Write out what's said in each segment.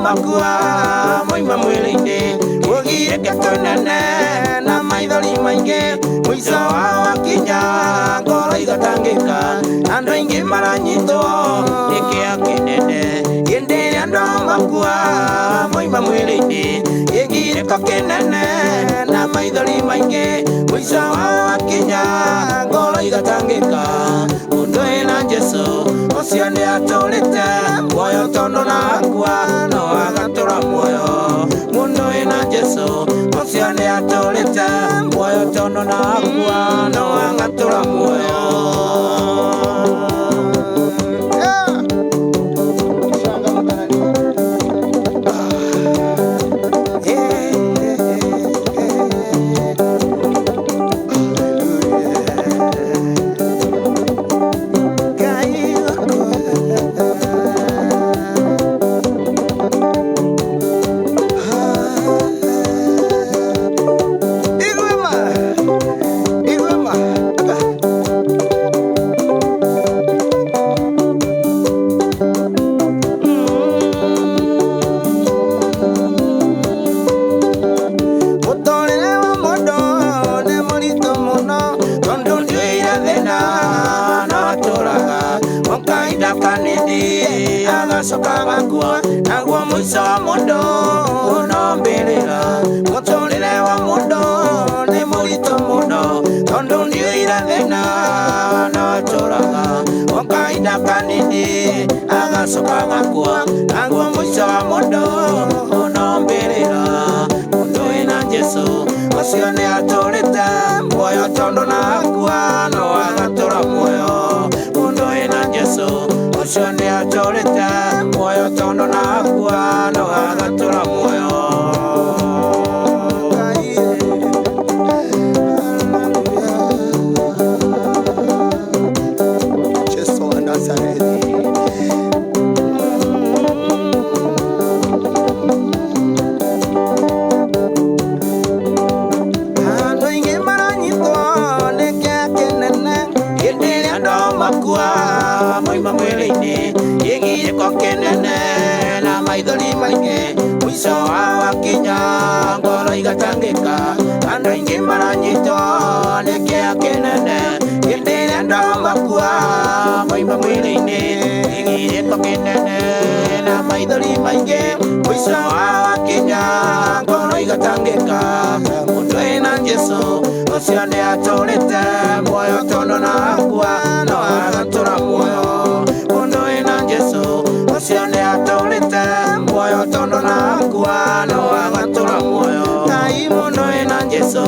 Makua moima mwilini ugire gatonene na maithori maingi mwiso wao wakinya ngoro igatangika andu aingi maranyitwo ni kia kinene indi andu makua moima mwilini ugire gatonene na maithori maingi mwiso wao wakinya ngoro igatangika mundu ina Jesu ucio ni aturite muoyo tondu nakua no agatura muoyo mundu ina Jesu ucio ni aturite muoyo tondu nakua no agatura muoyo. Agacoka gakua naguo mwico wa mundu unombirira muturire wa mundu ni muritu muno tondu ndiuira thina no turaga o kahinda kanini agacoka gakua naguo mwico wa mundu unombirira mundu wina Jesu ucio ni aturite muoyo tondu nakua no agatura muoyo mundu wina Jesu ucio ni aturite muoyo tondu nakua no agatura muoyo. Jesu wa Nazareti andu aingi maranyitwo ni kia kinene indi andu makua moima mwili-ini igire ko kinene na maithori maingi mwico wao wakinya ngoro igatangika andu aingi maranyitwo ni kia kinene indi andu makua moima mwili-ini igire ko kinene na maithori maingi mwico wao wakinya ngoro igatangika mundu ina Jesu ucio ni aturite muoyo tondu nakua no agatura muoyo mundu ina Jesu ucio ni aturite muoyo tondu nakua no agatura muoyo. Ngai mundu ina Jesu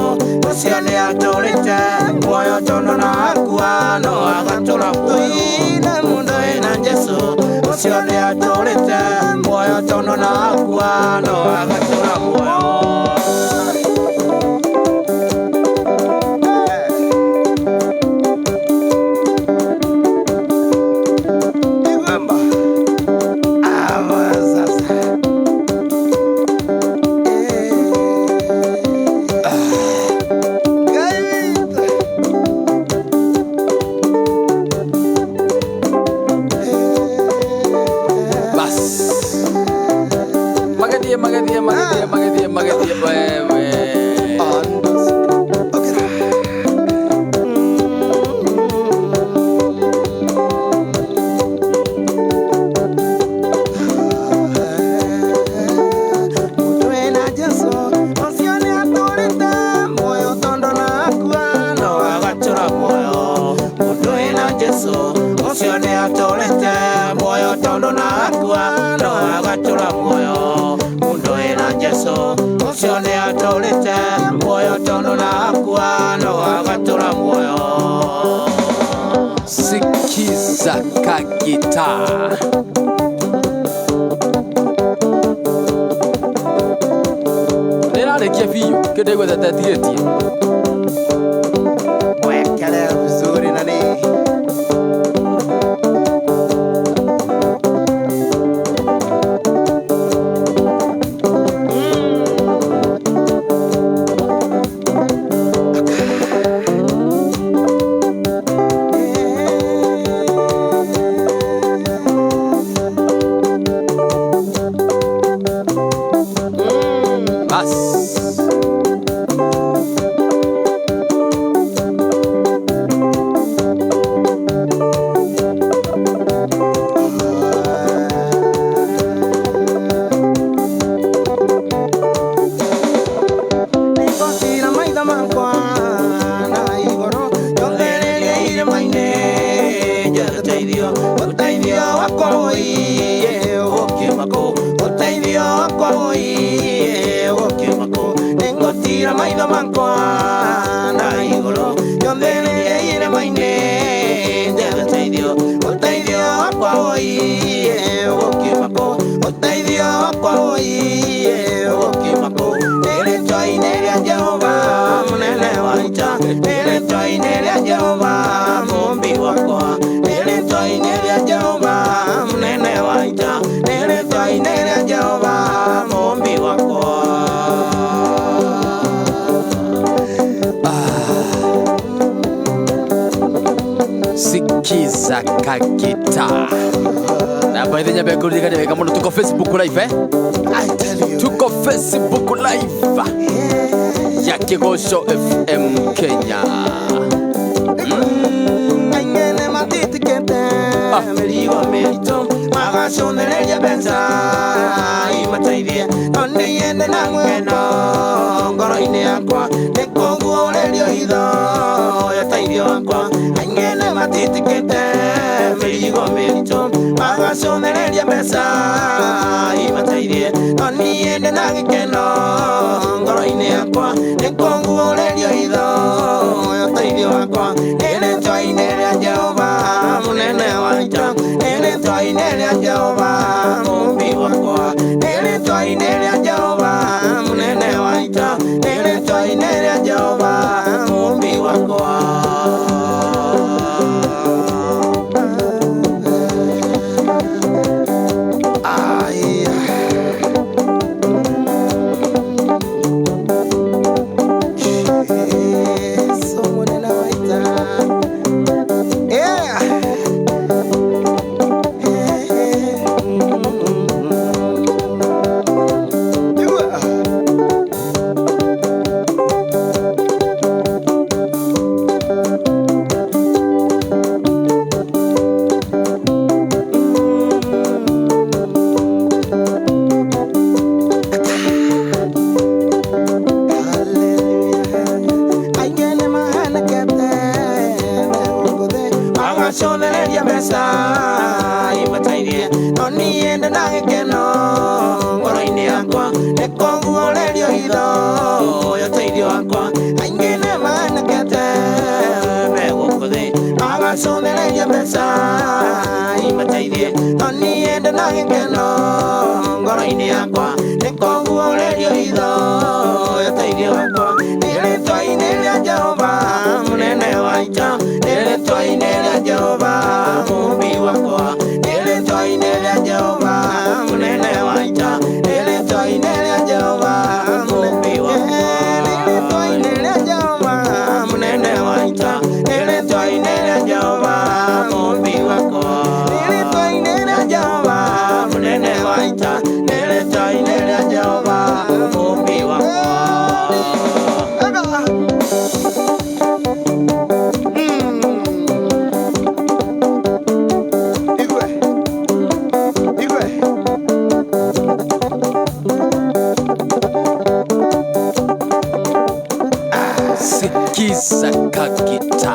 ucio ni aturite muoyo tondu nakua no agatura muoyo mundu ina Jesu ucio ni aturite muoyo tondu nakua no agatura muoyo. Magadia ucio ni aturite muoyo tondu nakua no agatura muoyo mundu ina Jesu ucio ni aturite muoyo tondu nakua no agatura muoyo. Sikiza kagita nirarekia biu kende gwetete tigeti wakwa na iguru yonthene ire maine ndethe teithio uteithio wakwa woiye ukimako uteithio wakwa woiye ukimako nere twaine ria Jehova munene wa ita nere twaine ria Jehova mumbi wakwa nere twaine ria Jehova munene wa ita nere twaine ria Jehova mumbi wakwa. Sikiza Kagita. Na by the way, kurika ni kama tuko Facebook live I tell you. Tuko Facebook live. Ya Kigosho FM Kenya. Aingene matiti kete. Merigo merito. Magashonere ya benza. Imataidie. Onde yende na ngweno. Ngoro ine akwa. Nekongu olerio hido. Ya taidio akwa. Aingene matiti kete. Merigo merito. Magashonere ya benza. Imataidie. Onde yende na ngweno. Ngoro ine akwa. Nekongu olerio hido. Ya taidio akwa. Nene twaine ria Jehova munene wa ita nene twaine ria Jehova mumbi wakwa nene twaine ria Jehova munene wa ita nene twaine ria Jehova mumbi wakwa. Soneria mesa imataidie noni ende na gekeno ngoro-ini yakwa nekongu olerio hido yo teidio wakwa aingene manakete megukuthi agasoneria mesa imataidie noni ende na gekeno ngoro-ini yakwa nekongu olerio hido yo teidio wakwa nere twaine ria Jehova munene wa ita nere twaine ria Jehova mumbi wakwa nere twaine ria Jehova munene wa ita nere twaine ria Jehova mumbi wakwa nere twaine ria Jehova munene wa ita nere twaine ria Jehova mumbi wakwa nere twaine ria Jehova munene wa ita nere twaine ria Jehova mumbi wakwa. Sikiza Kagita.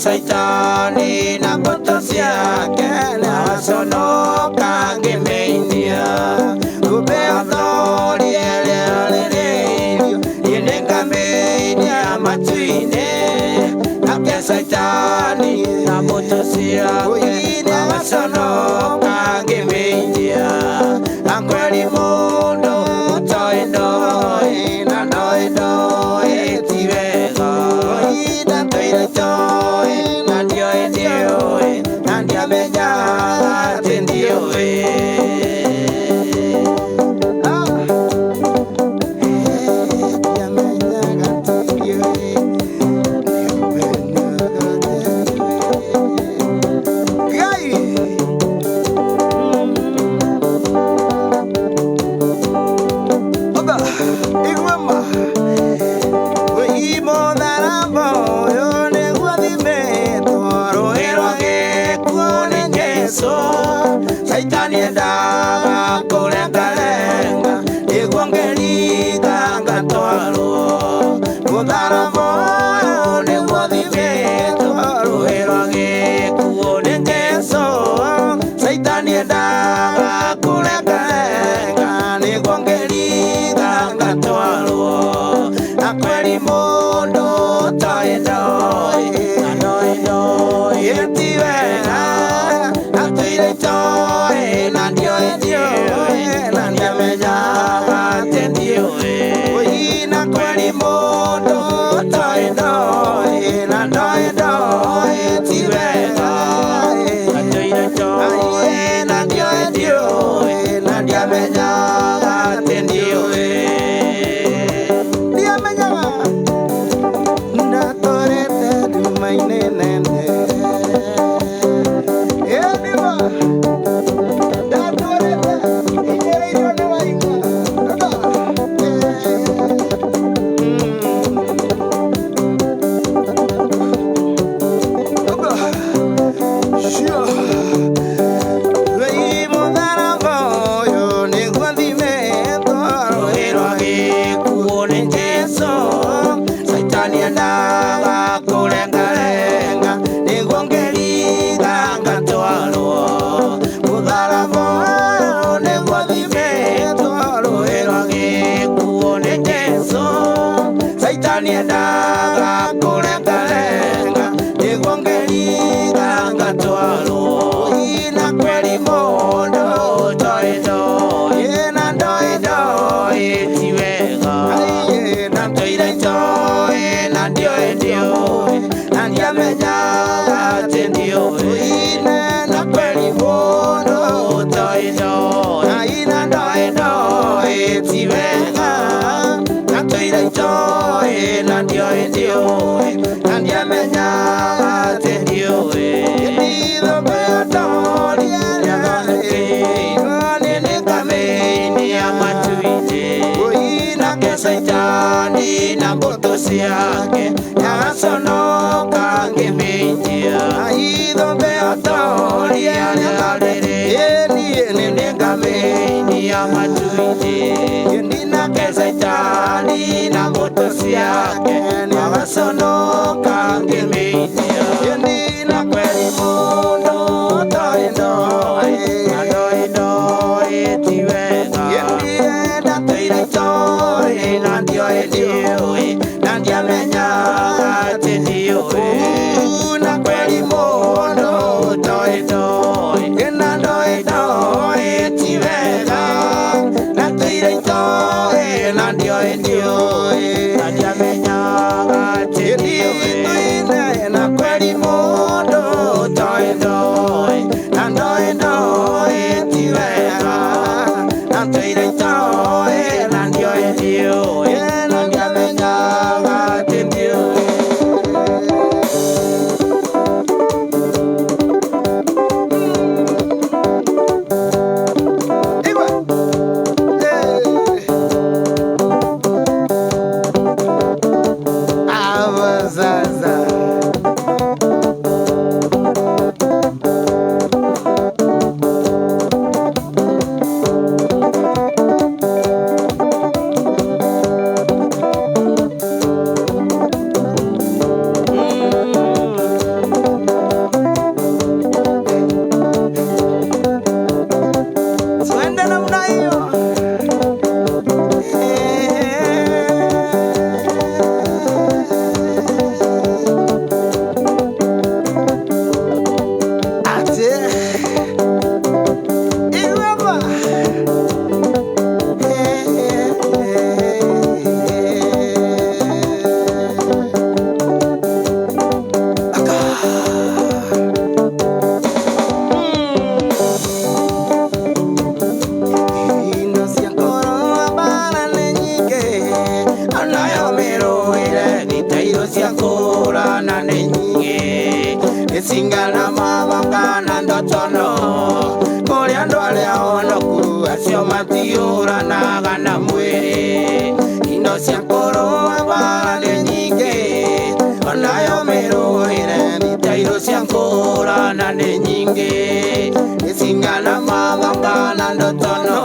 Saitani na botosia kena sono kange meinia ubeadori ele yenenga meinia matuine na saitani na botosia kena sono kange meinia angweli mundo toindo na noido etivego ida toido Saitani endaga kulengalenga niguo ngeriga ngatwarwo mutharaba ũyũ nĩguo thimĩtwo rũĩ rwa gĩkuũ nĩ Jesũ. Saitani endaga kulengalenga niguo ngeriga ngatwarwo na kweli mũndũ ũtoĩ ndoĩ na ndoĩ ndoĩ ti wega na tũire itoĩ na ndioĩ ndioĩ na ndiamenyaga atĩ ndiũĩ na kweli mũndũ ũtoĩ ndoĩ na ndoĩ ndoĩ ti wega na tũire itoĩ na ndioĩ ndioĩ na ndiamenyaga atĩ ndiũĩ ndiamenyaga ndatorete nduma-inĩ nene ndiva ndatorete igereirwo nĩ waigua Saitani endaga kulengalenga niguo ngeriga ngatwarwo na kweli mũndũ ũtoĩ ndoĩ na ndoĩ ndoĩ ti wega na tũire itoĩ na ndioĩ ndioĩ na ndiamenyaga atĩ ndiũĩ na kweli mũndũ ũtoĩ ndoĩ na ndoĩ ndoĩ ti wega na tũire itoĩ na ndioĩ ndioĩ na ndiamenyaga atĩ ndiũĩ Saitani na mbũtũ ciake yagaconoka ngĩmĩitia ithumbĩ otoria nĩ ngamĩinia matu-inĩ nake Saitani na mbũtũ ciake yagaconoka ngĩmĩitia na kweli mũndũ ũtoĩ ndoĩ na ndoĩ ndoĩ ti wega na tũire itoĩ na ndioĩ ndioĩ na ndiamenyaga atĩ ndiũĩ na kweli mũndũ ũtoĩ ndoĩ na ndoĩ ndoĩ ti wega na tũire itoĩ na ndioĩ ndioĩ na ndiamenyaga atĩ ndiũĩ na kweli mũndũ ũtoĩ ndoĩ na ndoĩ ndoĩ ti wega na tũire itoĩ na ndioĩ ndioĩ na ndiamenyaga atĩ ndiũĩ. Singana mabanga na ndotono kuri andu aria onoku acio matiuranaga na mwiri indo cia kũrũa nĩ nyingĩ onayo mĩrũĩre mĩtairũ cia kũrana nĩ nyingĩ ngana mabanga na ndotono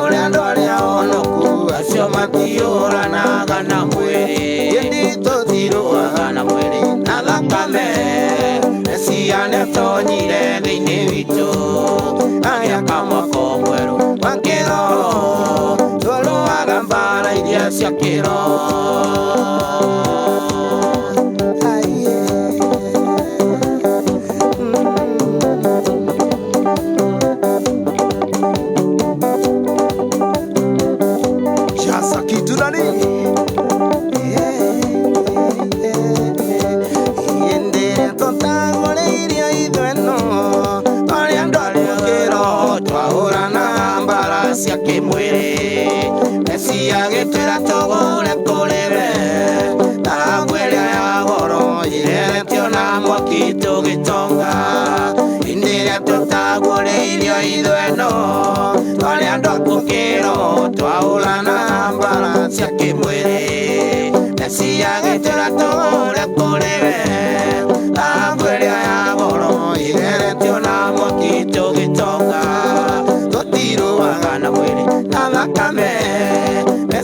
ore andore aonoku acio matiura na gana mwiri indi tutiruaga na mwiri na thakame ciane tonyire thiini witu aya kamwako mweru wa kiroho turuaga mbara iria cia kiroho.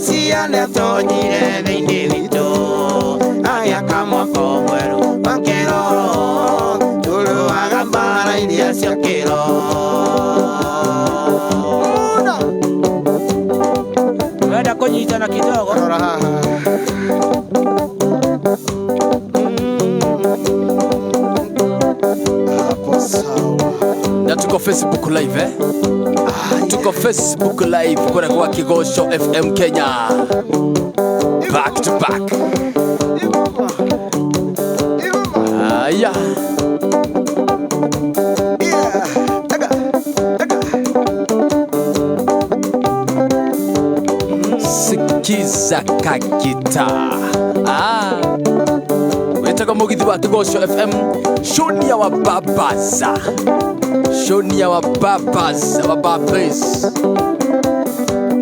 Ciane tonyire thiini witu aya kamwako mweru wa kiroho turuaga mbara iria cia kiroho. Wenda kunyitana kidogo rora haha hapo sawa. Na tuko Facebook live tuko Facebook live kuna kwa Kigosho FM Kenya, back to back. Aya sikiza kakita wetaka mugithi wa Kigosho FM, Shonia wa babaza, Shonia wa babas, wa babes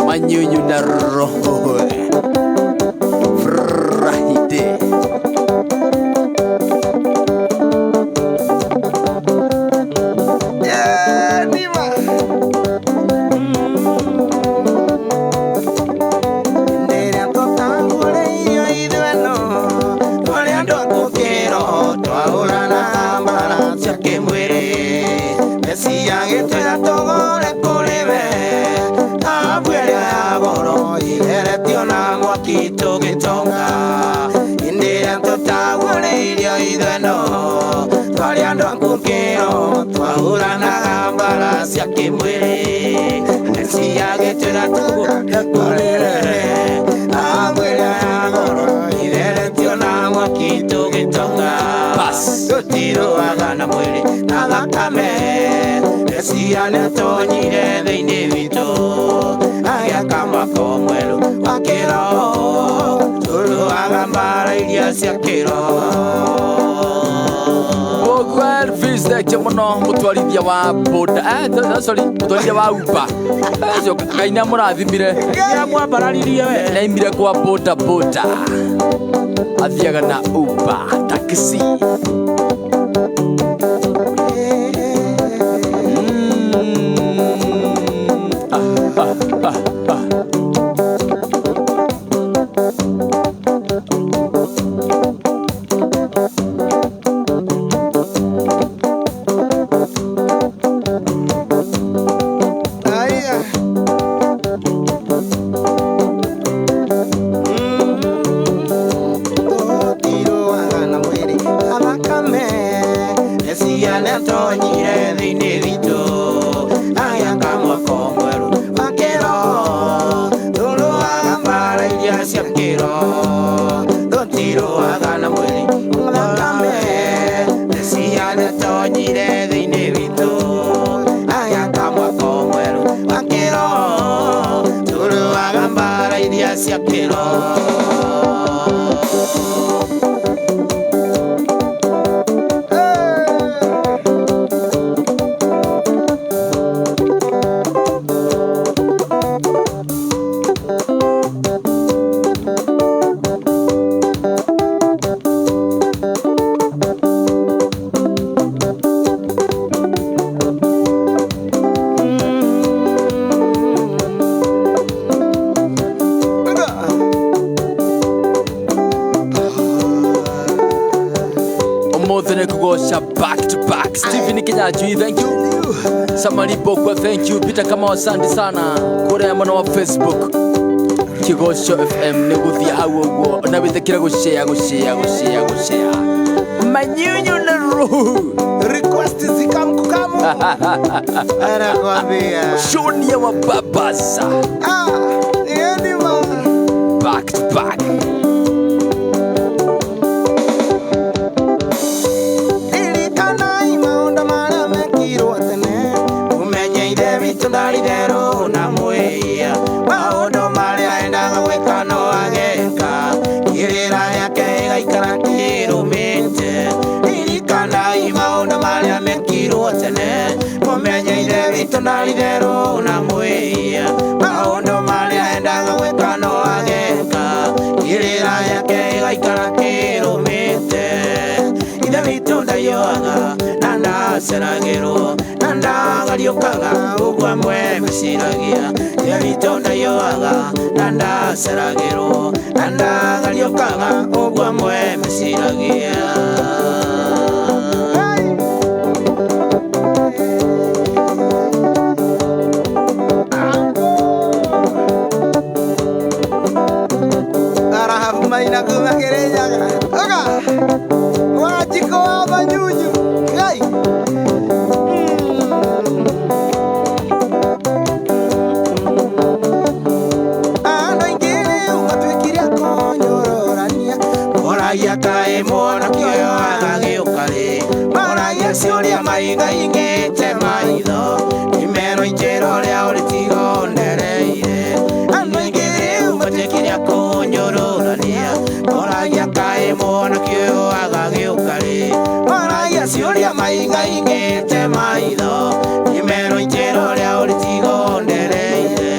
manyunyu na roho Friday. Ciane tonyire thiini witu aya kamwako mweru wa kiroho turuaga mbara iria cia kiroho. Elvis muno mutwarithia wa boda mutwarithia wa Uber kaina murathimire mwambararirie we naimire kwa boda athiaga na Uber taxi. Kenya Chui, thank you. Samalipo kwa thank you. Peter kama asante sana. Kure mwana wa Facebook Kigosho FM ni guthia hau uguo na bitekira gushare manyunyu na roho request zikamkukamu anakuambia Shonia wa babasa yani ma back to back. Ndalidero na mweia maondo maria endaga gwika no ageka kirira yake igaikara kirumite irikanai maondo maria mekirwo tene mumenye ithe witũ ndalidero na mweia maondo maria endaga gwika no ageka kirira yake igaikara kirumite ithe witũ ndaioaga na ndaceragĩrwo na ndagariũkaga ũguo amwe meciragia ithe witũ ndaioaga na ndaceragĩrwo na ndagariũkaga ũguo amwe meciragia arahabumaina kumakerenyaga oga wajiko wa manyunyu gai moragia kaĩ mwana kĩoyo agagĩũkarĩ moragia ciũria maingaingĩte maitho imero injĩra ũrĩa ũrĩtiga ndereire andũ aingĩ rĩu matuĩkire kũnyũrũrania moragia kaĩ mwana kĩoyo agagĩũkarĩ moragia ciũria maingaingĩte maitho imero injĩra ũrĩa ũrĩtiga ndereire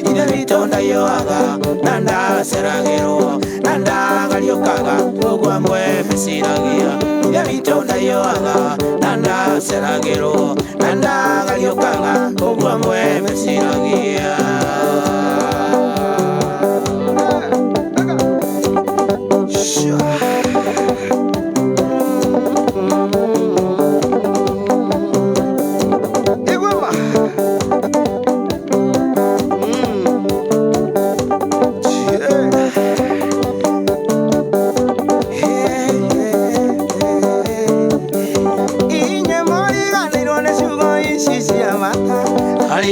ithe witũ ndaioaga na ndaceragĩrwo na ndagariũkaga ũguo amwe meciragia ithe witũ ndaioaga na ndaceragĩrwo na ndagariũkaga ũguo amwe meciragia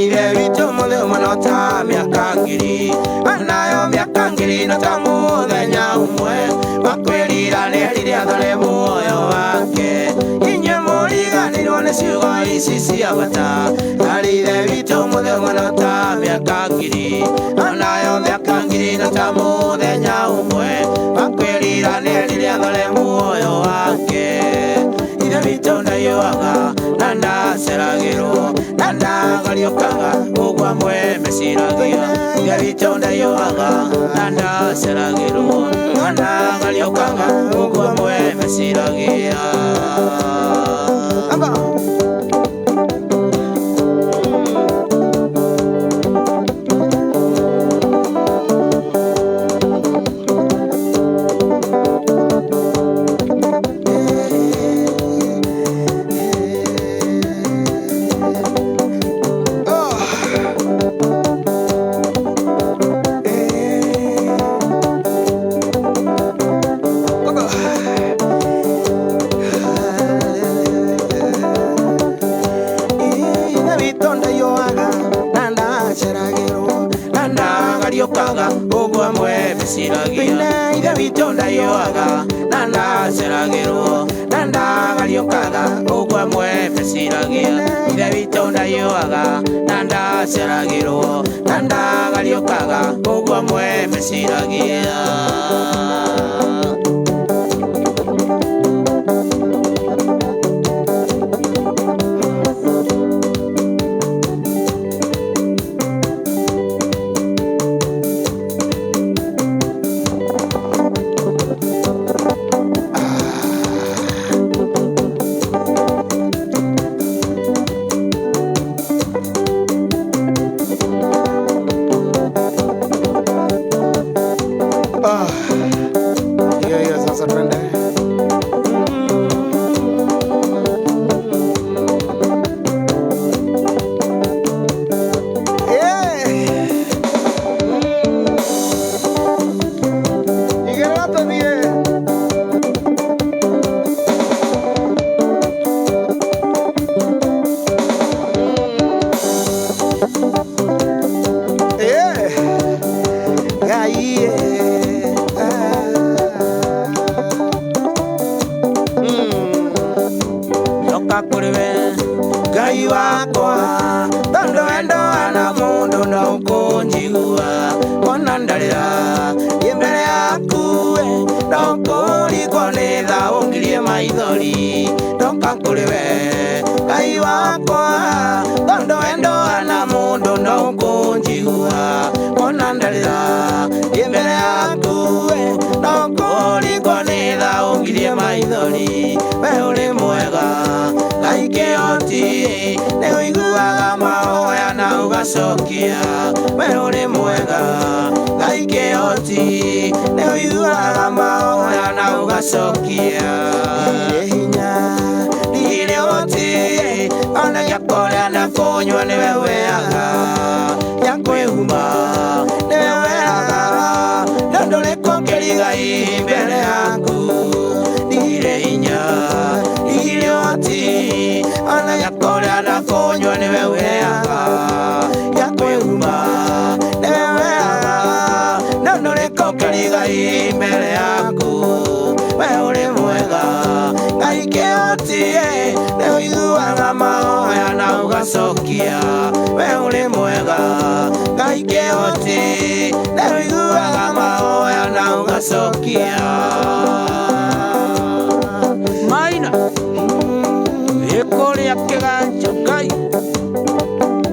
ithe witũ mũthũmũ no ta mĩaka ngiri anayo mĩaka ngiri no ta mũthenya ũmwe makwĩrira nĩerire athare muoyo wake inyuĩ mũriganĩirwo nĩ ciugo ici cia bata harĩ ithe witũ mũthũmũ no ta mĩaka ngiri anayo mĩaka ngiri no ta mũthenya ũmwe makwĩrira nĩerire athare muoyo wake ithe witũ ndaioaga na ndaceragĩrwo na ndagariũkaga ũguo amwe meciragia ithe witũ ndaioaga na ndaceragĩrwo na ndagariũkaga ũguo amwe meciragia ndagariũkaga ũguo amwe meciragia ithe witũ ndaioaga na ndaceragĩrwo na ndagariũkaga ũguo amwe meciragia ithe witũ ndaioaga na ndaceragĩrwo na ndagariũkaga ũguo amwe meciragia Ngai wakwa tondo wendo ana mundu no kunjigua ona ndarira imbere yaku ndokurigwo ni tha ungirie maithori ndoka kuri we Ngai wakwa tondo wendo ana mundu no kunjigua ona ndarira imbere yaku ndokurigwo ni tha ungirie maithori we uri mwega Ngai kioti ne uiguaga mahoya na ugacokia we uri mwega Ngai kioti ne uiguaga mahoya na ugacokia hinya ndire oti ona gĩakoria na kũnyua nĩwe weaga gĩakwĩhuma nĩwe weaga na ndũrĩ kũngĩrigai mbere yaku ndire hinya ndire oti ona gĩakoria na kũnyua nĩwe weaga gĩakwĩhuma nĩwe weaga na ndũrĩ kũngĩrigai mbere yaku we ũrĩ mwega Ngai kioti ne uiguaga mahoya na ugacokia we uri mwega Ngai kioti ne uiguaga mahoya na ugacokia Maina ikuria kiganjo Ngai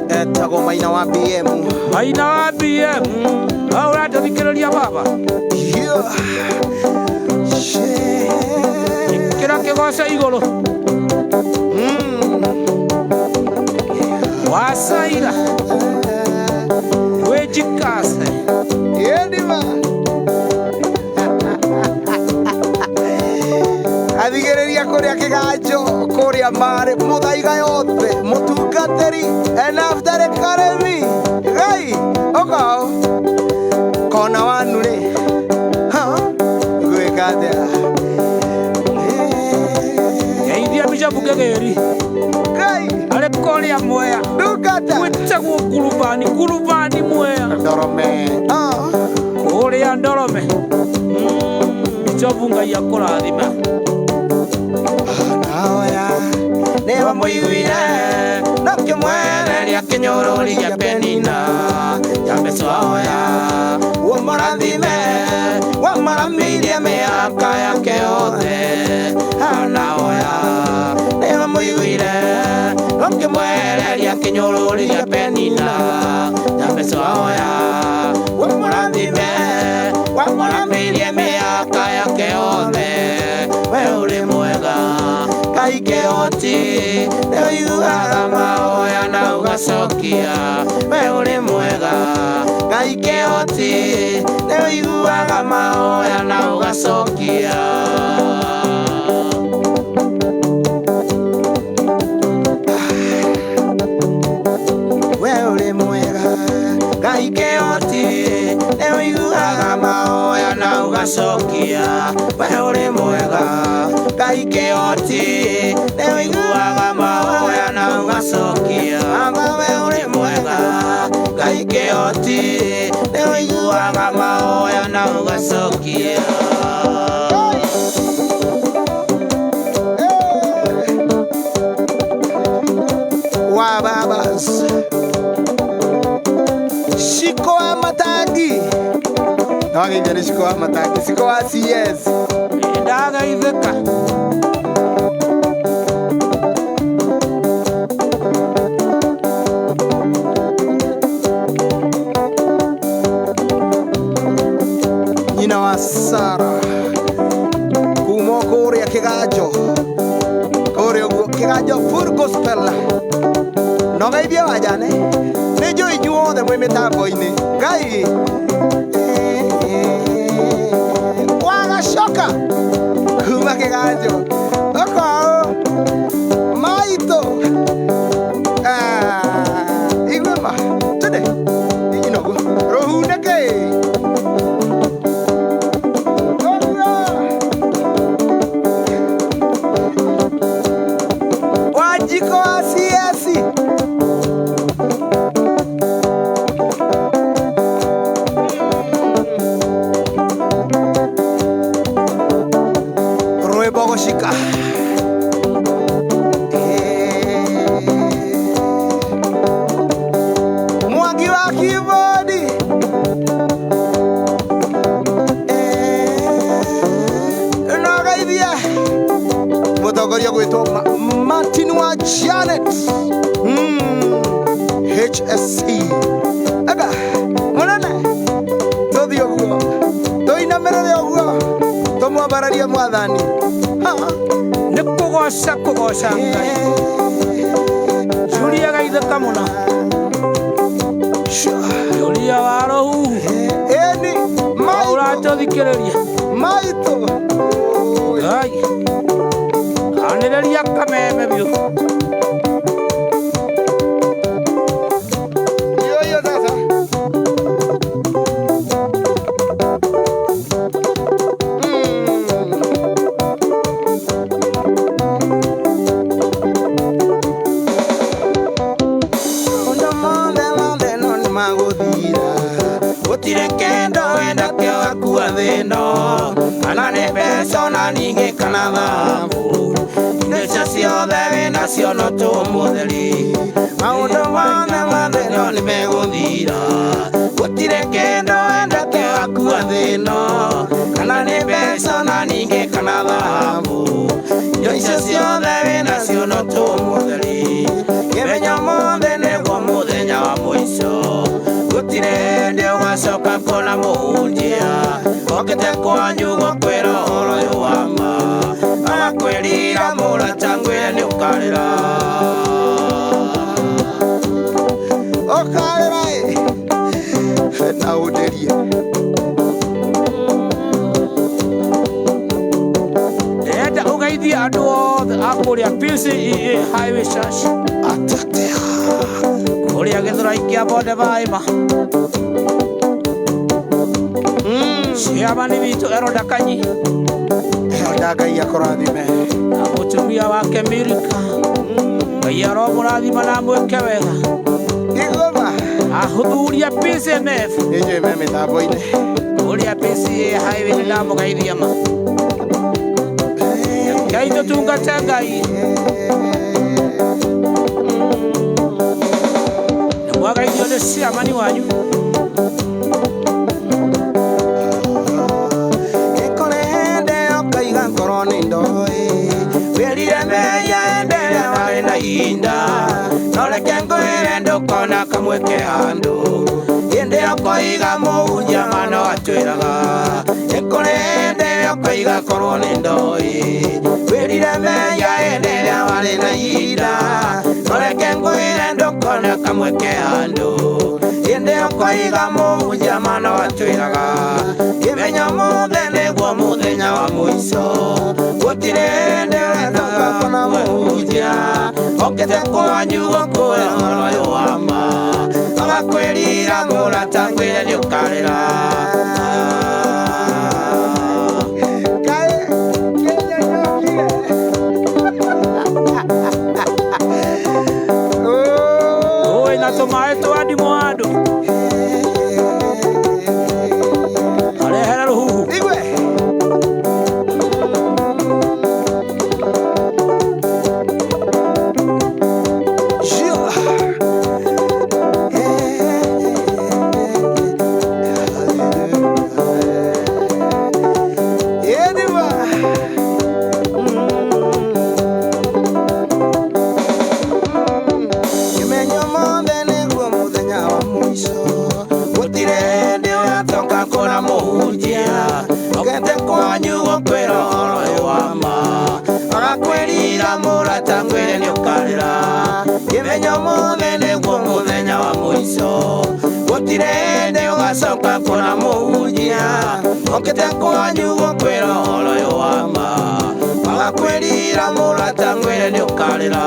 etagwo Maina wa BM Maina wa BM aura tuthikiriria baba kira kigoca iguru wasaira wejikase yedima athigereria kuria kiganjo kuria mari muthaiga yothe mutungatiri enaftere karemi Ngai okao kona wanu ri gwikate Bugageri Ngai ale kolia moya dukata wetagwo kurubani moya ndorome kolia ndorome Jobu Ngai akurathima naoya newa muiguire nokimwereria kinyururi gia penina yamesoya wamarathime wamaramirie miaka yake yothe naoya muiguire ukimwereria kinyururi gia penina yamesoya wamuramirie miaka yake yothe we uri mwega Ngai kioti ne uiguaga mahoya na ugacokia we uri mwega Ngai kioti ne uiguaga mahoya na ugacokia Ngai kioti ne uiguaga mahoya na ugacokia we uri mwega Ngai kioti ne uiguaga mahoya na ugacokia we uri mwega Ngai kioti ne uiguaga mahoya na ugacokia wa babas Shiko wa matagi Nawagenja ni shiko wa matagi Shiko wa CS Daga itheka Nina wa Sara Kumo kore ya kigajo Kore ya kigajo full gospel Noga ibia wajane Nejo ijuo de mwe mitambo ini Ngai Waga shoka Kuma kigajo Oko Maito Igwema Tude Inogu Rohuneke Wajiko asiasi to Martin wa Janet HSC aga monana to dio go to ina mere oguo to mo bararia mwathani nikugoca Ngai Julia gaitheka muno Julia warohu eni maura tuthikiriria maito ai aniriria kameme biu yo sasa ninge kana thabu indo ciothe wina cio no tumutheri maundu mothe no nĩ megũthira gũtirĩ kĩndũ wenda kĩgakua thĩno kana nĩ mbeca na ningĩ kana thabu indo icio ciothe wina cio no tumutheri kĩmenya mothe nĩguo mũthenya wa mũico gũtirĩ hĩndĩ ũgacoka kuona mũhunjia okĩte kwanyu gũkwĩra ũhoro ũyũ wa ma agakwĩrira mũrata ngwĩre nĩ ũkarĩra ũkarĩra na ũnderie ndĩrenda ũgeithie andũ othe a kũrĩa PCEA Highway Church atatea kũrĩa Gĩthũrai kĩa Bonde Baima ciamani witũ Eroda Kanyi Eroda Ngai akũrathime na mũtumia wake Mirika Ngai aromũrathima na mwĩke wega igũma ahuthuria PCMF nĩnjũĩ me mĩtambo-inĩ kũrĩa PCEA Highway nĩ ndamũgeithia ma Ngai tũtungate Ngai nĩ mwagaithio nĩ ciamani wanyu ndũkona kamwĩke handũ hĩndĩ ĩyo koiga mũhunjia mano atwĩraga nĩ kũrĩ hĩndĩ ĩyo koiga korwo nĩ ndoĩ wĩrire meya hĩndĩ ĩrĩa warĩ na ihinda no reke ngwĩre ndũkona kamwĩke handũ hĩndĩ ĩyo koiga mũhunjia mano atwĩraga kĩmenya mũthĩ nĩguo mũthenya wa mũico gũtirĩ hĩndĩ wendakona mũhunjia okĩte kwanyu gũkwĩra ũhoro ũyũ wa ma agakwĩrira mũrata ngwĩre nĩ ũkarĩra ũĩ na tũmaĩ twa ndimũ andũ arehere rũhuhu ũgacoka kuona mũhunjia okĩte kwanyu gũkwĩra ũhoro ũyũ wa ma agakwĩrira mũrata ngwĩre nĩ ũkarĩra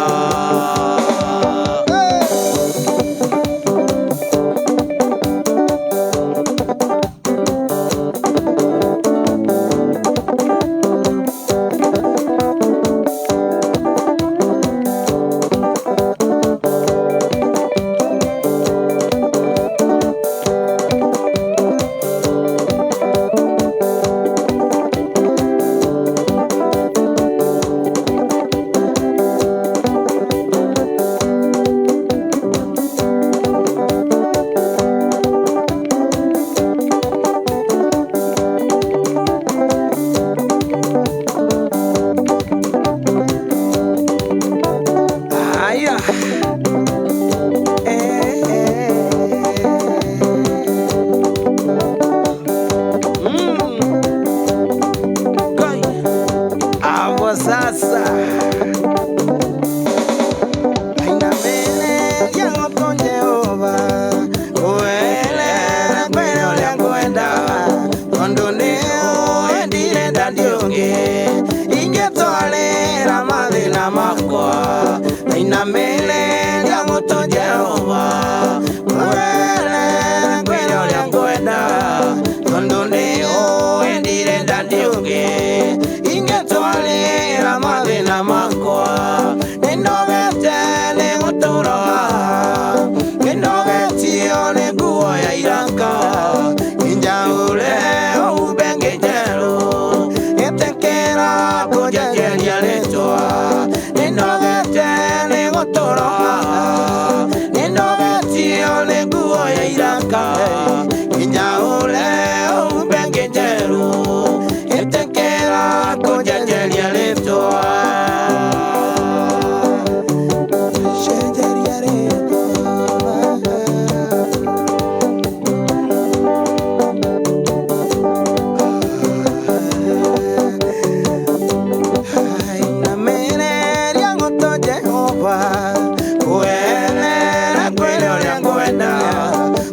kwenda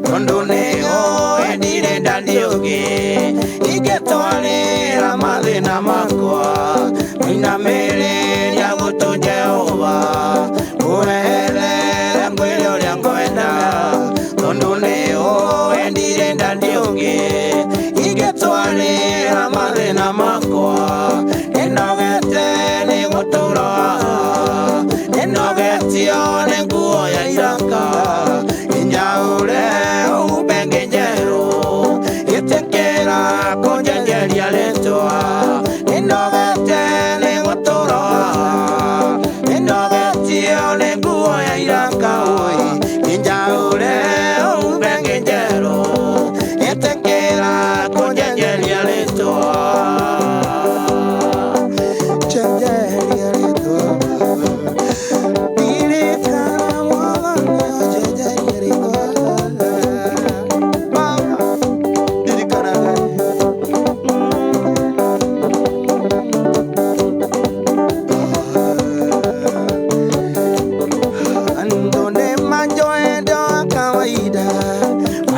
tondu niyo endire ndandioge igetwarira mathina makwa inamiriria gutu Jehova urehere ngwire uria ngwenda tondu niyo endire ndandioge igetwarira mathina makwa ninogete ni gutura ninogetio ni nguo ya iraka injaure ubenge njeru itikira kunjenjeria ritwa ninogete ni gutura ninogetio ni nguo ya iraka injaure ubenge njeru itikira kunjenjeria ritwa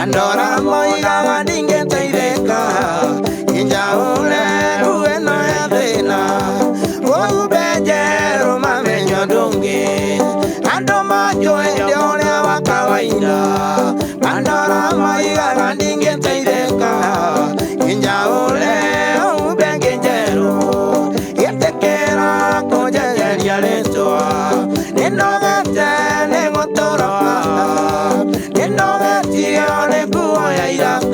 Andora moiga gadinge teireka injaule ueno ya thina ubenjero mamenyo ndungi ando majoe ndoria wa kawaida andora moiga gadinge teireka injaule ubenjero itekera kujenjeria ritwa ninogete ni gutura ninogetio ni nguo ya iraka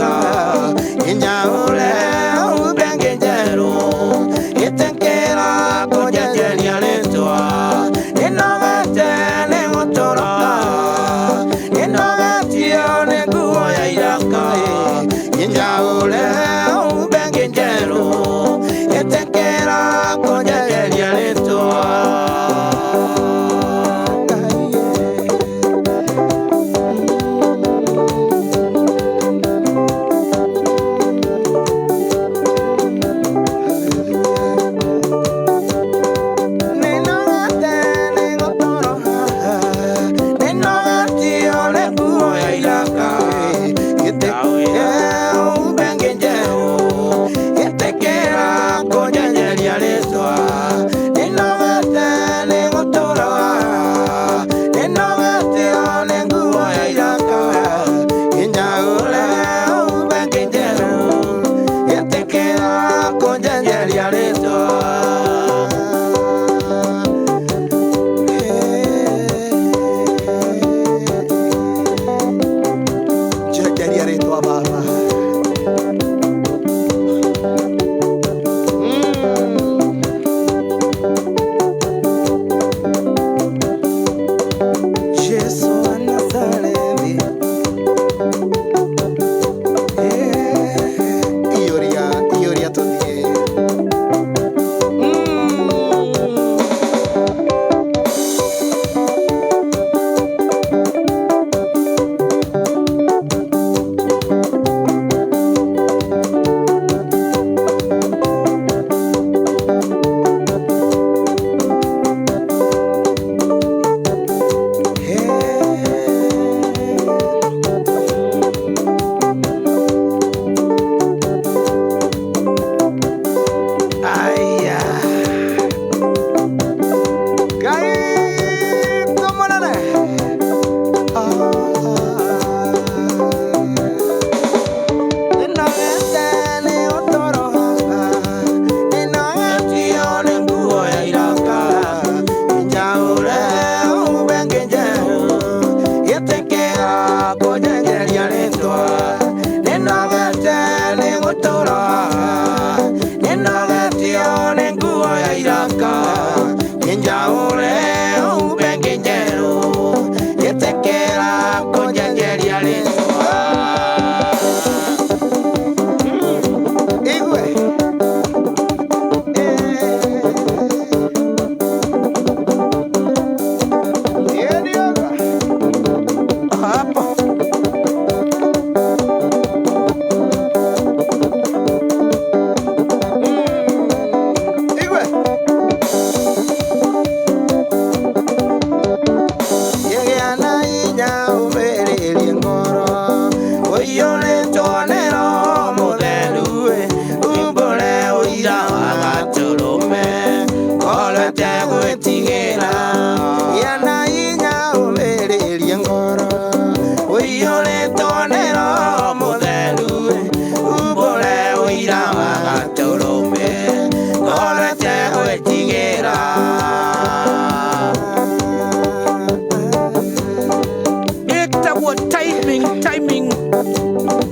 Chagua timing.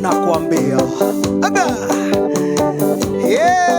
Nakwambia. Aga. Yeah.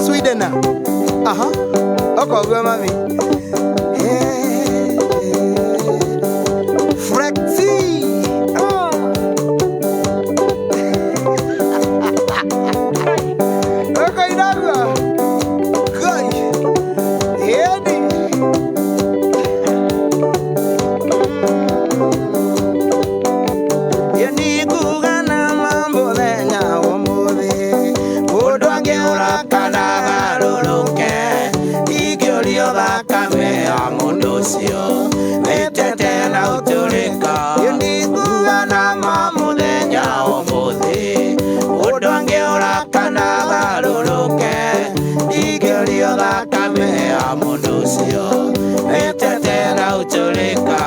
Sweden. Aha. Oko gwe mami. Frexi. Oko idagwa. Good. Yedi. Yeni kugana mambo lenya omode. Odwange ora kanaga luluke. Igolio da kame amundocio. Metete na uturika. Yeni kugana mambo lenya omode. Odwange ora kanaga luluke. Igolio da kame amundocio. Metete na uturika.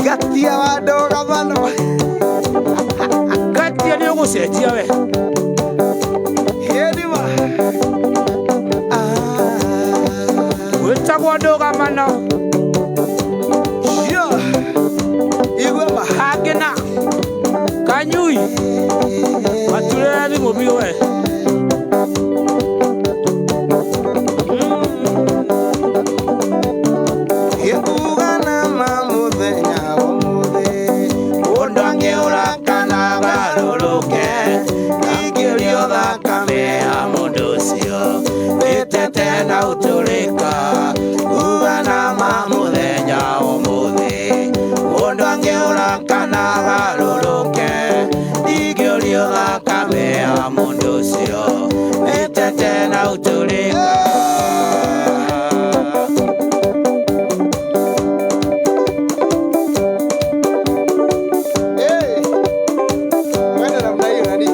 Gatia wadoga bano. Gatia ni ogucenjia we. Hedima. Wetagwo ndugamano. Sure. Igwe ma. Agena. Kanyui. Maturera ni mobio we. Yekugana mamudenya omude. Odwange ora kanaga luluke. Igolio da kame amundocio. Metete na uturika. Ugana mamudenya omude. Odwange ora kanaga luluke. Igolio da kame amundocio. Metete na uturika. Hey, wende namna hiyo nani?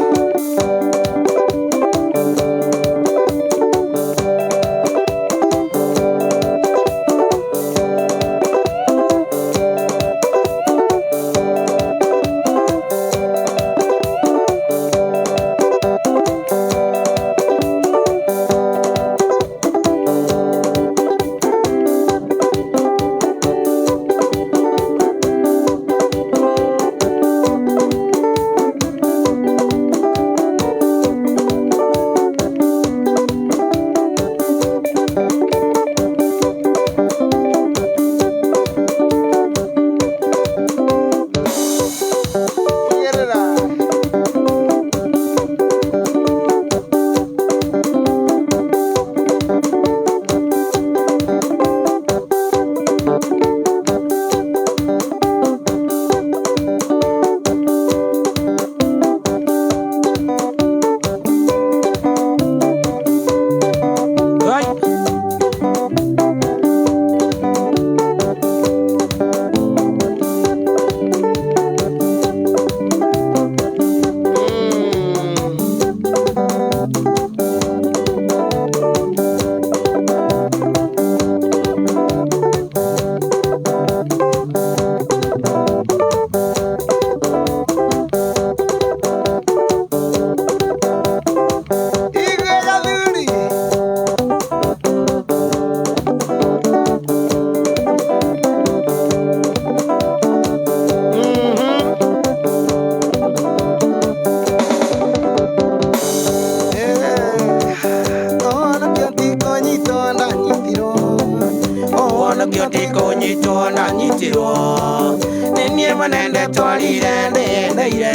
Manende twalire ndeire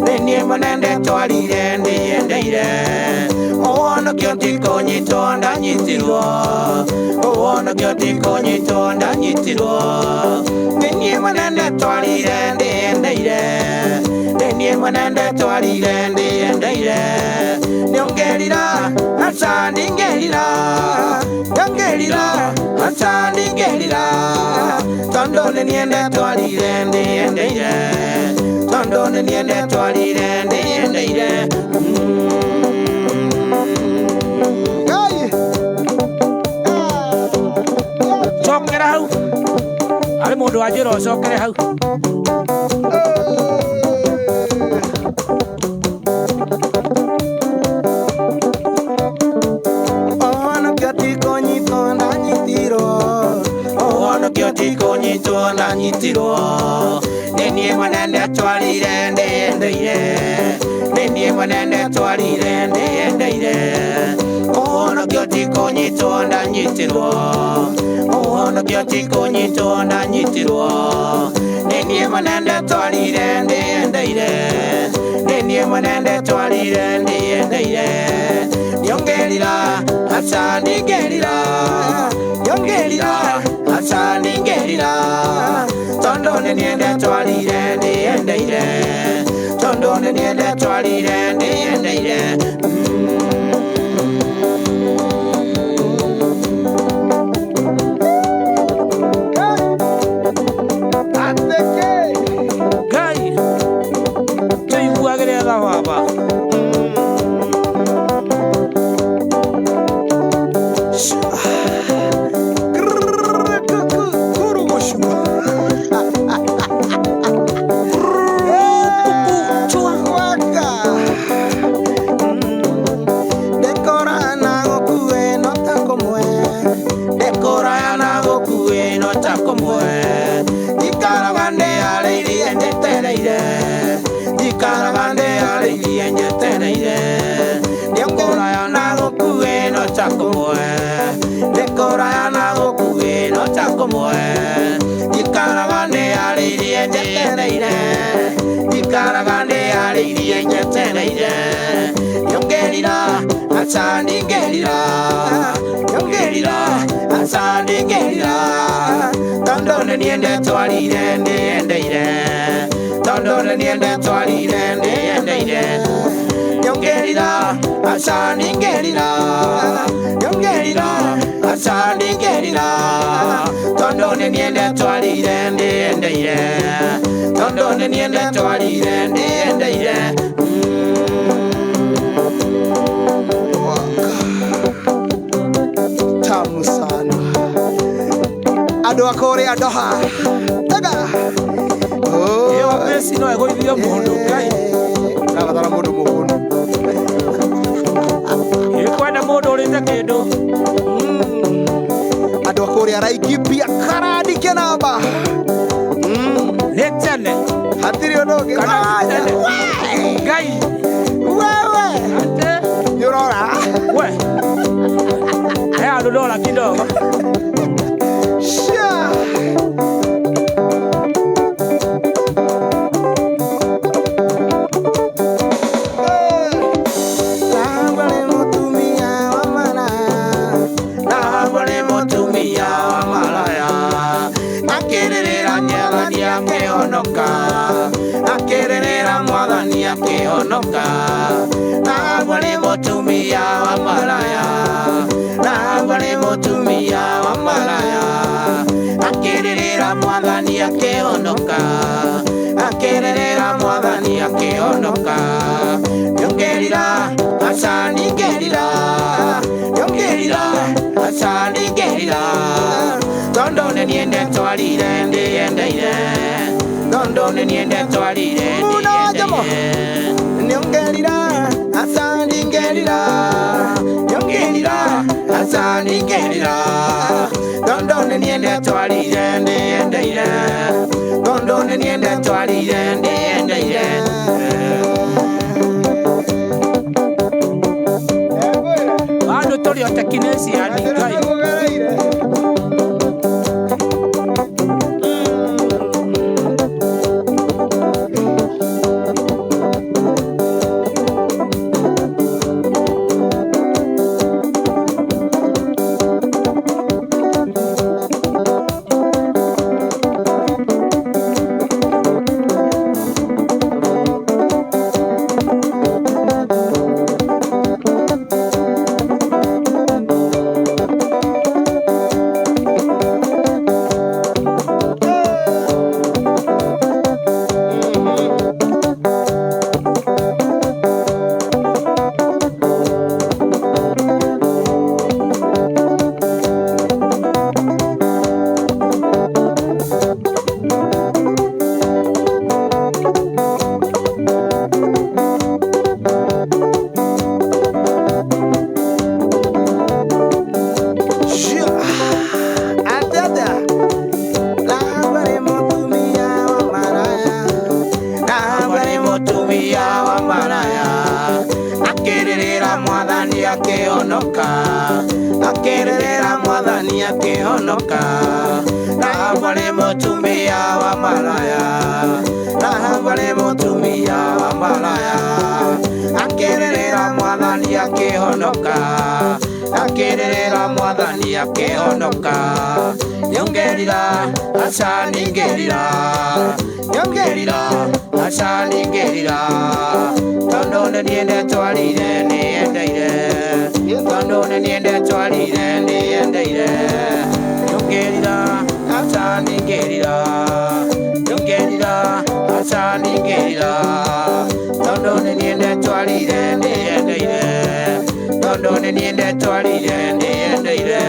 Nenie manende twalire ndeire Ono kyo tiko nyito ndanyitirwo Uwono kyo tiko nyito ndanyitirwo Nenie mwenende twarire ndiendeire Nenie mwenende twarire ndiendeire Nyongerira asandi ngerira Nyongerira asandi ngerira Tondo neniende twarire ndiendeire Tondo neniende twarire ndiendeire Cokera hau Ari mundu wajira cokere hau Ono kyo tiko nyito ndanyitirwo Ono kyo tiko nyito ndanyitirwo Nenie mwenende twarire ndiendeire Nenie mwenende twarire ndiendeire Ono kyo tiko nyito ndanyitirwo Ono kyo tiko nyito ndanyitirwo Nenie mwenende twarire ndiendeire Nenie mwenende twarire ndiendeire Nyongerira asandi ngerira Nyongerira asandi ngerira Tondo neniende twarire ndiendeire Tondo neniende twarire ndiendeire Gai Tuiguagire tha baba Asandi ngerira Nyongerira asandi ngerira Tondo neniende twarire ndiendeire Tondo neniende twarire ndiendeire Nyongerira asandi ngerira Nyongerira asandi ngerira Tondo neniende twarire ndiendeire Tondo neniende twarire ndiendeire Tamu sana Ado akore adoha Taga Ewa pesi no ego ithio mundu Gai Nagatara mundu muhunu Ikwenda mundu urite kindu Ado akore araikipia karadi kenamba Nitene Hatiri onoge Kana nitene Gai Wewe Ate Yorora We Hea dola kidogo Shia Nahambale mutumia wa malaya Nahambale mutumia wa malaya Akirira mwathani akĩhonoka Akirira mwathani akĩhonoka Nahambale mutumia wa malaya Nahambale mutumia wa malaya Akirira mwathani akĩhonoka Akirira mwathani akĩhonoka Nyongerira asandi ngerira Nyongerira asandi ngerira Tondo neniende twarire ndiendeire Tondo neniende twarire ndiendeire Nyongerira asandi ngerira Nyongerira asandi ngerira Tondo neniende twarire ndiendeire Tondo neniende twarire ndiendeire Bado tuli o tekinesi yani Gai mwathani akĩhonoka, na hau arĩ mũtumia wa maraya, na hau arĩ mũtumia wa maraya, akĩrĩrĩra mwathani akĩhonoka, akĩrĩrĩra mwathani akĩhonoka. Nyongerera aca ningĩrira, nyongerera aca ningĩrira, tondũ nĩ niĩ ndetwarire nĩyendeire, tondũ nĩ niĩ ndetwarire nĩyendeire. Nyongerera aca ningĩrira, nyongerera aca ningĩrira, tondũ nĩ niĩ ndetwarire nĩyendeire, tondũ nĩ niĩ ndetwarire nĩyendeire.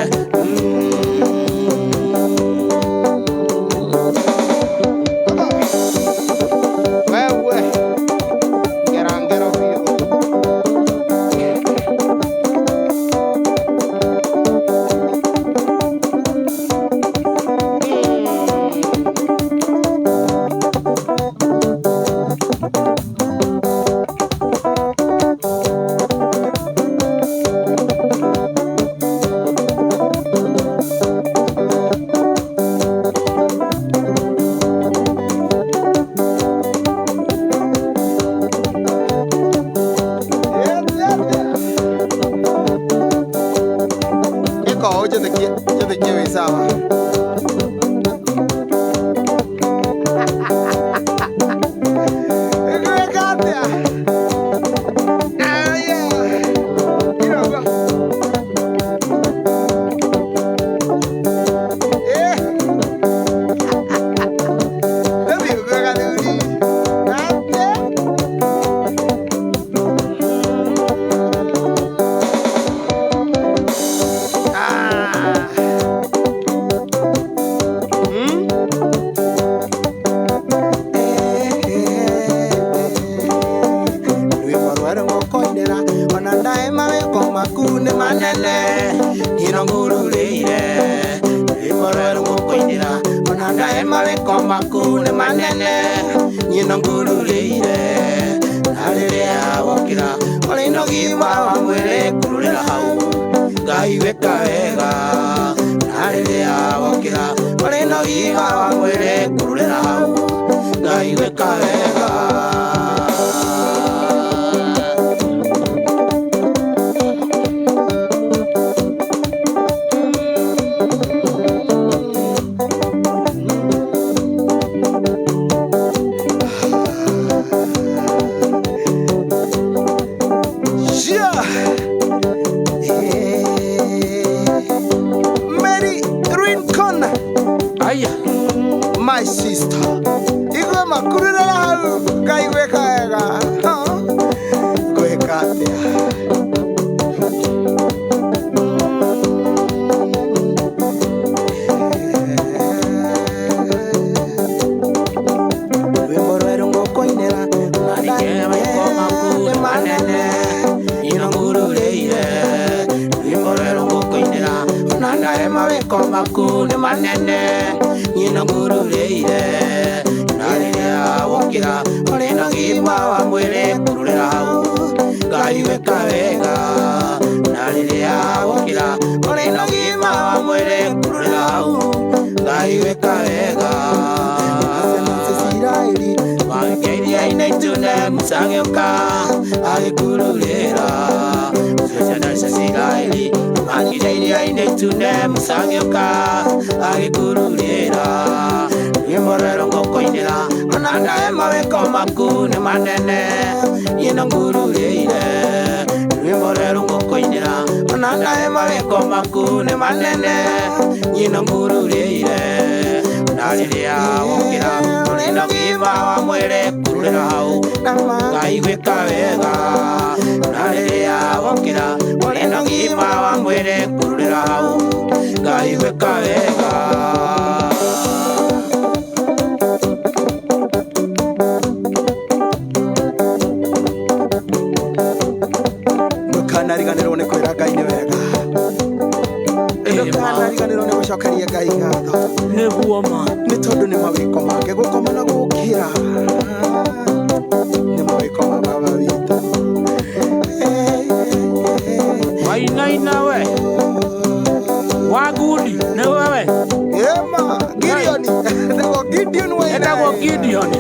My sister, igwe makurira hau kaigwe kaega gwe katia wemorero ngokoinera marike makure manene inongurureire wemorero ngokoinera nanda emaweko makune manene inongurureire narĩrĩa wokĩra ũrĩ na ũgima wa mwĩrĩ kũrũrĩra hau Ngai weka wega na rĩrĩa wokĩra ũrĩ na ũgima wa mwĩrĩ kũrũrĩra hau Ngai weka wega Isiraeli magĩkĩiria-inĩ itune Musa agĩũka agĩkururĩra ciana cia Isiraeli magĩkĩiria-inĩ itune Musa agĩũka agĩkururĩra Imorero ngokoinera Ananda maweko maku nĩ manene inongururĩire Imorero ngokoinera Ananda maweko maku nĩ manene inongururĩire Na rĩrĩa wokĩra ũrĩ na ũgima wa mwĩrĩ kũrũrĩra hau Ngai gwĩka wega Na rĩrĩa wokĩra ũrĩ na ũgima wa mwĩrĩ kũrũrĩra hau Ngai gwĩka wega Nariganĩrwo nĩ kwĩra Ngai nĩ wega Nariganĩrwo nĩ gũcokeria Ngai ngatho Nĩguo ma nĩ tondũ nĩ mawĩko make gũkoma na gũkĩra nĩ mawĩko ma baba witũ Wainaina we Wagudi nĩ wewe Ema Gideon Ndego Gideon wewe etagwo Gideon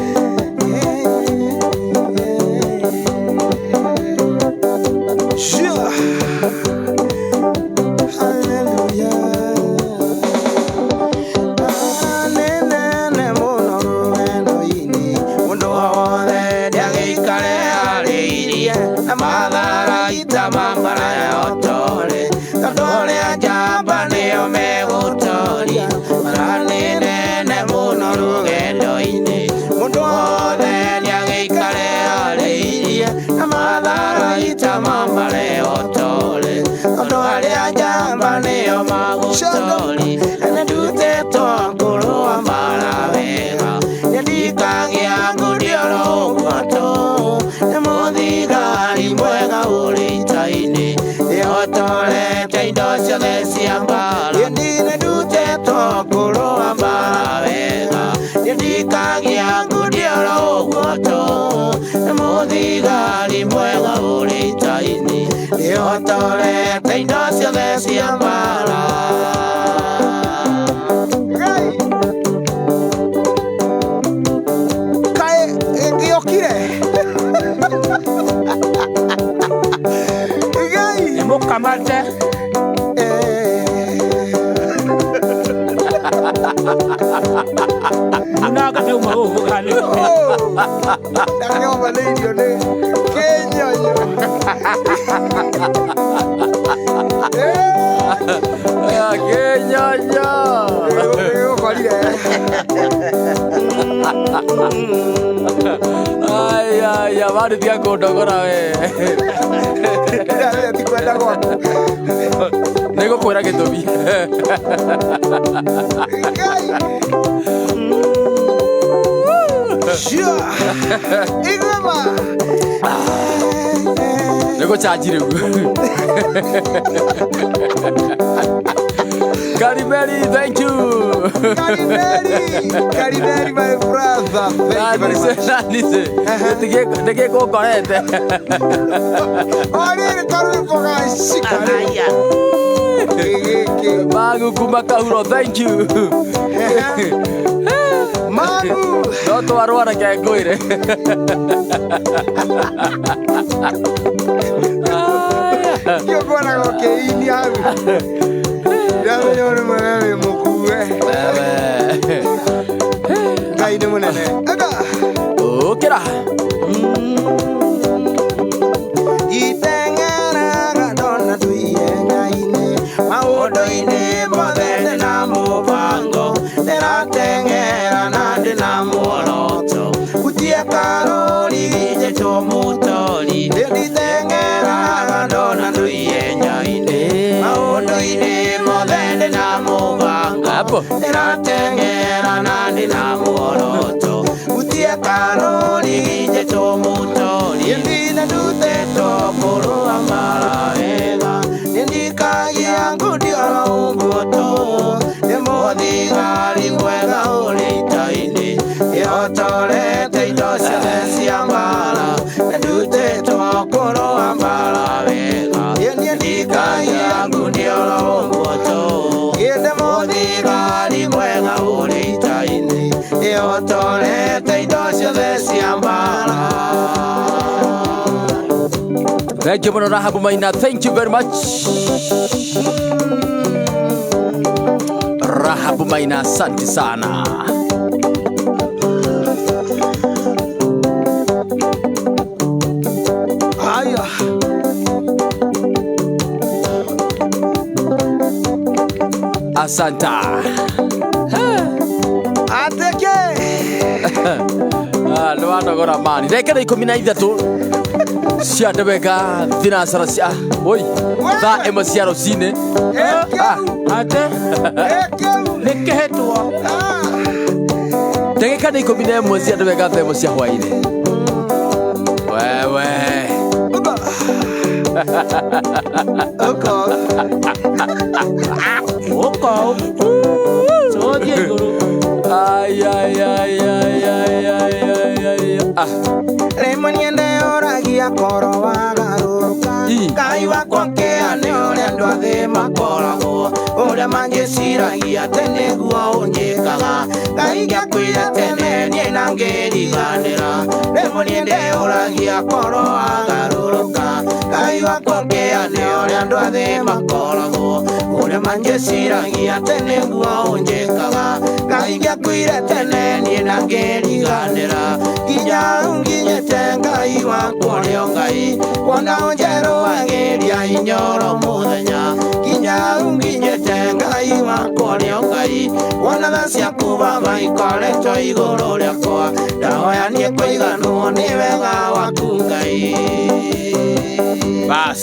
Sure Hallelujah Nene mono rwendo ini Mundu wothe ndiagĩikare arĩirie na mathara itamambara yotore tondũ ũrĩa njamba nĩyo megũtoria maranene mũno rũgendo-inĩ mũndũ wothe ndiagĩikare arĩirie na mathara itamambara yotore tondũ arĩa njamba nĩyo magũtori ene ndutĩtwo kũrũa mbara wega nĩndikagĩa ngudioro ũguoto nĩ mũthigari mwega ũrĩ ita-inĩ nĩhotorete indo ciothe cia mbara nĩ ndutĩtwo kũrũa mbara wega nĩndikagĩa ngudioro ũguoto nĩ mũthigari mwega ũrĩ ita-inĩ nĩhotorete indo ciothe cia mbara kaĩ ngĩokire nĩ mũkamate munanga nĩ uma gũkũ kanĩ ndakĩomanĩirio nĩ kĩnyonyo Kĩnyonyo gĩgũkorire aya barithia kũndogora we tikwenda gwaku nĩgũkwĩra gĩtũmi igũma nĩgũcanji rĩu Karimeri, thank you. Karimeri, my brother. Thank you very much. Nige kukorete. Ori karu poga shika. Magu kumakahuro, thank you. Magu. Toto arwara ke ngoire. Kio kona goke ini hagu. Yawe yore mwewe mukue. Ngai ni munene. Aga. Okera. Itengera gadona tuiye ngaine. Maũndũ-inĩ mothe ndĩna mũbango. Ndĩratengera na ndĩna muoroto. Gutie karũri gĩitĩtwo mũtori. Ndĩtengera gadona tuiye ngaine. Maũndũ-inĩ mothe ndĩna mũbango. Ndĩratengera na ndĩna muoroto. Gutie karũri gĩitĩtwo mũtori. Ndĩna ndutĩtwo kũrũa mbara wega. Nĩndikagia ngudioro ũguoto. Nĩ mũthigari mwega ũrĩ ita-inĩ. Nĩhotorete indo ciothe cia mbara. Nĩndutĩtwo kũrũa mbara wega. Nĩndikagia ngudioro ũguoto. Nĩ mũthigari mwega ũrĩ ita-inĩ. Nĩhotorete indo ciothe cia mbara. Thank you, Rahabu Maina. Thank you very much. Rahabu Maina, asante sana. Aya. Asanta. Ateke. Nĩwanogora mani. Ndekera 13 cia ndebeka thinacara cia oi thaa ĩmwe cia rũcinĩ. ate nĩ kĩhĩtwo ndagĩka nĩ 11 cia ndebeka thaa ĩmwe cia hwaĩ-inĩ. Wewe ũkũ tũthiĩ igũrũ. Rĩmwe niĩ ndĩyũragia koro wagarũrũka. Ngai wakwa kĩĩa nĩ ũrĩa andũ athĩ makoragwo. Ule manjeciragia tene guo unyikaga Ngai ngiakwire tene nie nangeriganira Rĩmwe nie ndeũragia koro agarũrũka Ngai wakwa ngĩane ũrĩa andũ a thĩ makoragwo Ule manjeciragia tene guo unyikaga Ngai ngiakwire tene nie nangeriganira Nginyete Ngai wakwa ũrĩa Ngai Wona ũnjerũagĩria inyoro mũthenya Nginyete Ngai wakwa ũrĩa Ngai Wona tha ciaku Baba ikoretwo igũrũ rĩakwa Ndahoya niĩ kũiganwo nĩ wega waku Ngai Bas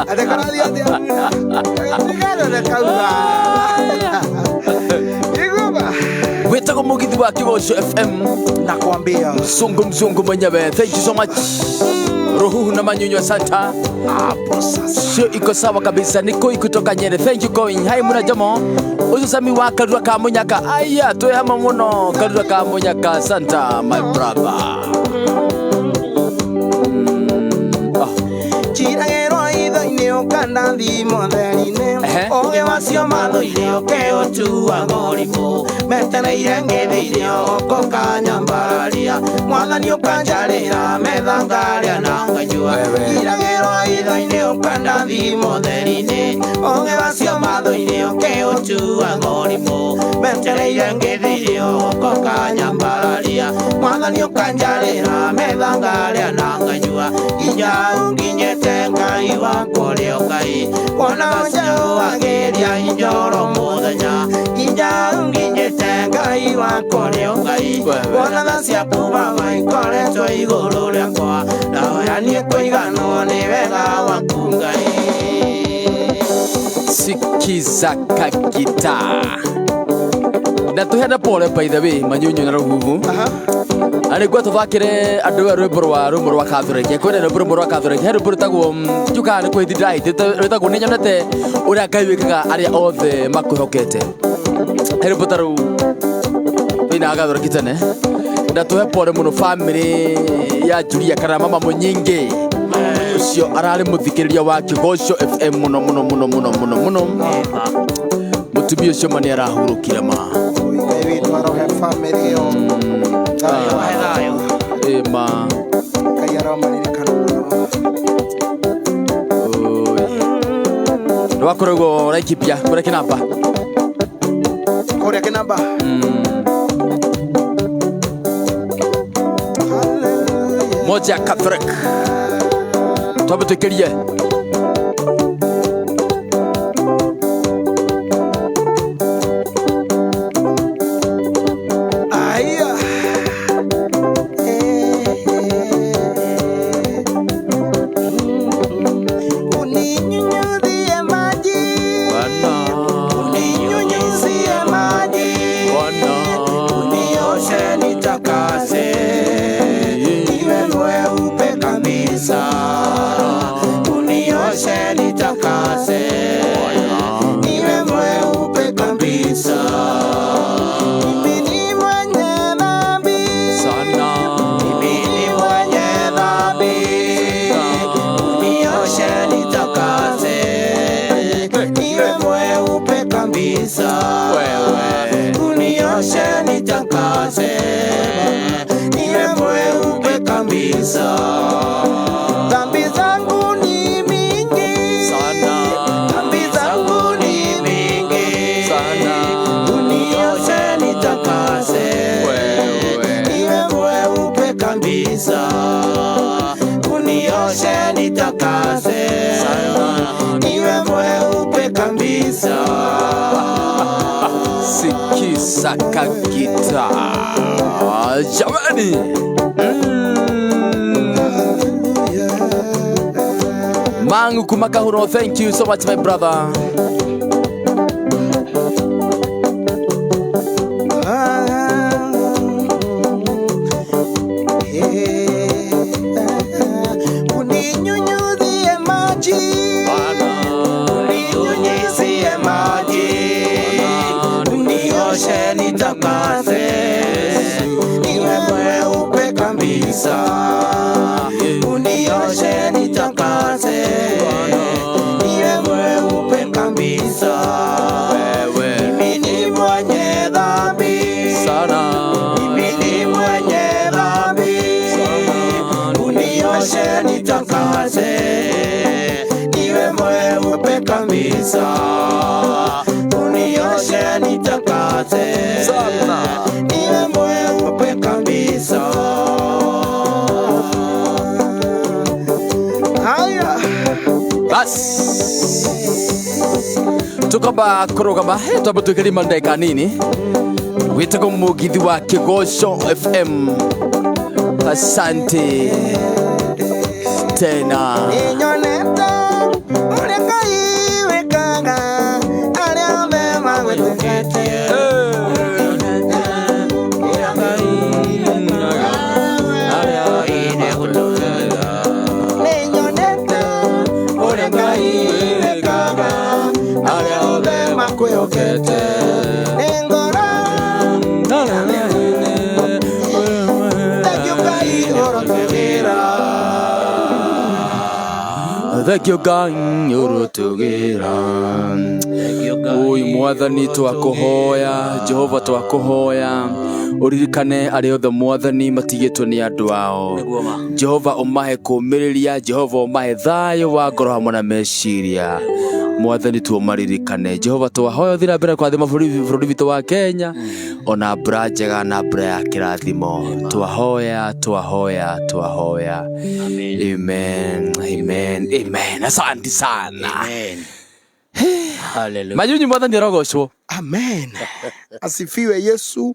Adekora dia Ndigano nekauga Igoma Wetako mugithi wa Kigosho FM Nakwambia Mzungu mwenyewe. Thank you so much. Ruhuhu na manyunyu asanta. Hapo sasa Sio iko sawa kabisa. Nikoi kutoka Nyeri. Thank you going. Hai muna jamo. Ususami wa Karura ka Munyaka. Aya toe hama muno Karura ka Munyaka. Asanta my brother. Chiragero itho-inĩ ũkanda thimo theri-inĩ Ũgĩ wacio mathũire ũkĩũtua mũrimũ Metereire ngĩthĩire oko kanyambararia Mwathani ũkanjarĩra metha ngarĩa na nganyua Chiragero itho-inĩ ũkanda thimo theri-inĩ Ũgĩ wacio mathũire ũkĩũtua mũrimũ Metereire ngĩthĩire oko kanyambararia Mwathani ũkanjarĩra metha ngarĩa na nganyua Nginyete Ngai wakwa ũrĩa Ngai Wona ũnjerũagĩria inyoro mũthenya Nginyete Ngai wakwa ũrĩa Ngai Wona tha ciaku Baba ikoretwo igũrũ rĩakwa Ndahoya niĩ kũiganwo nĩ wega waku Ngai Sikiza kagita Na tuhenda pole by the way manyunyu na ruhuhu Alikuwa tuvakire andu a rwimbo rwa Catholic kwenda rwimbo rwa Catholic he rwimbo rwitagwo njukana nĩ kwĩthi ndai rwitagwo nĩ nyonete ũrĩa Ngai wĩkaga arĩa othe makwĩhokete he rwimbo ta rũu thĩinĩ wa Catholic tene na tuhe pole mũno family ya Julia kana mama Munyingi ũcio ararĩ mũthikĩrĩria wa Kigosho FM mũno mũtumia ũcio ma nĩ arahurũkire ma Ngai witũ arohe family yo Ema Ngai aromaririkana mũno Rwakoragwo Laikipia kũrĩa Kinamba Kũrĩa Kinamba Moja Catholic Twabĩtũkĩrie Dhambi zangu ni mingi sana, dhambi zangu ni mingi sana, unioshe nitakase, niwe mweupe kabisa, unioshe nitakase, niwe mweupe kabisa. Sikiza kagita jamani Mangu Kumakahuro, thank you so much my brother. Uninyunyuzie maji, uninyunyizie maji, unioshe nitakase, niwe mweupe kabisa, unioshe nitakase. kabisa, unioshe nitakase sana, niwe mweupe kabisa. Haya bas tukamba kurugama twamba twikirima ndeka nini witego mugithi wa Kigosho FM. Asante tena. inyoneta ureka iwekaga aria mema wetuketie Kweyokete nengora thank you gang urutugira uyu mwathani twakuhoya Jehova twakuhoya uririkane aria othe mwathani matigitwo ni andu ao Jehova umahe kumiriria Jehova umahe thayo wa ngoro hamwe na meciria mwathani tumaririkane Jehova twahoya thira mbere kwa thima bururi bitu wa Kenya ona mbura njega na mbura ya kirathimo twahoya amen amen amen. Asante sana, Amen. Hallelujah. Manyunyu mwathani arogocwo. amen asifiwe Yesu